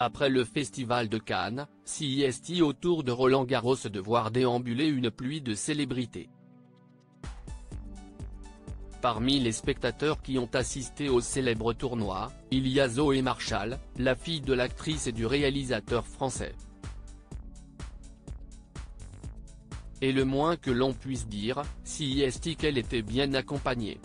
Après le festival de Cannes, CIST autour de Roland Garros de voir déambuler une pluie de célébrités. Parmi les spectateurs qui ont assisté au célèbre tournoi, il y a Zoé Marchal, la fille de l'actrice et du réalisateur français. Et le moins que l'on puisse dire, CIST qu'elle était bien accompagnée.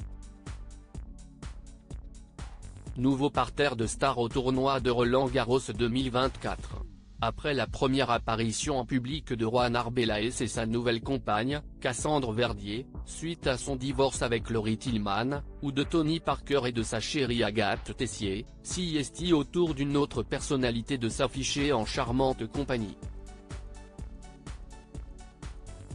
Nouveau parterre de stars au tournoi de Roland Garros 2024. Après la première apparition en public de Juan Arbeláez et sa nouvelle compagne, Cassandre Verdier, suite à son divorce avec Laurie Tillman, ou de Tony Parker et de sa chérie Agathe Tessier, CIST autour d'une autre personnalité de s'afficher en charmante compagnie.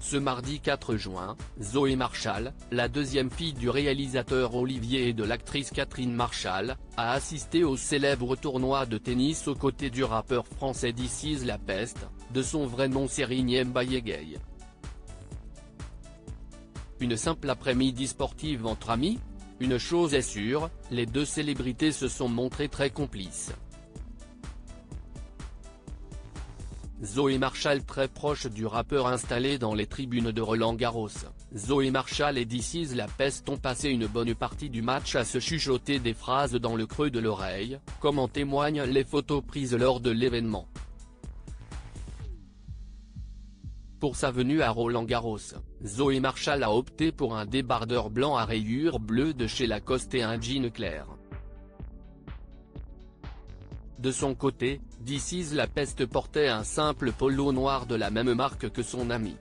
Ce mardi 4 juin, Zoé Marchal, la deuxième fille du réalisateur Olivier et de l'actrice Catherine Marchal, a assisté au célèbre tournoi de tennis aux côtés du rappeur français This Is La Peste, de son vrai nom Serine Mbaye. Une simple après-midi sportive entre amis ? Une chose est sûre, les deux célébrités se sont montrées très complices. Zoé Marchal très proche du rappeur installé dans les tribunes de Roland Garros. Zoé Marchal et This Is La Peste ont passé une bonne partie du match à se chuchoter des phrases dans le creux de l'oreille, comme en témoignent les photos prises lors de l'événement. Pour sa venue à Roland Garros, Zoé Marchal a opté pour un débardeur blanc à rayures bleues de chez Lacoste et un jean clair. De son côté, This Is La Peste portait un simple polo noir de la même marque que son ami.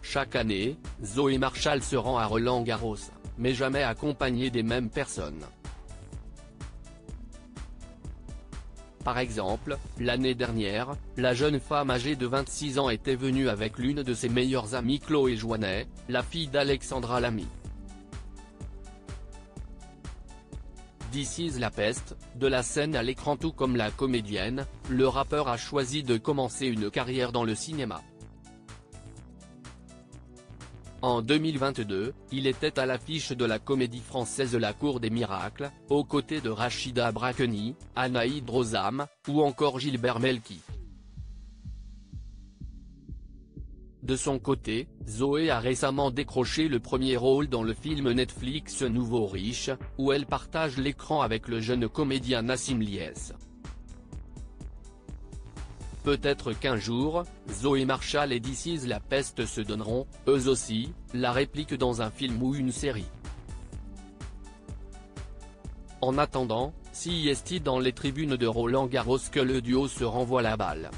Chaque année, Zoé Marchal se rend à Roland Garros, mais jamais accompagnée des mêmes personnes. Par exemple, l'année dernière, la jeune femme âgée de 26 ans était venue avec l'une de ses meilleures amies Chloé Joinet, la fille d'Alexandra Lamy. This Is La Peste, de la scène à l'écran tout comme la comédienne, le rappeur a choisi de commencer une carrière dans le cinéma. En 2022, il était à l'affiche de la comédie française La Cour des Miracles, aux côtés de Rachida Brakeni, Anaïd Rosam, ou encore Gilbert Melki. De son côté, Zoé a récemment décroché le premier rôle dans le film Netflix Nouveau Riche, où elle partage l'écran avec le jeune comédien Nassim Liès. Peut-être qu'un jour, Zoé Marchal et This Is La Peste se donneront, eux aussi, la réplique dans un film ou une série. En attendant, CIST dans les tribunes de Roland Garros que le duo se renvoie la balle.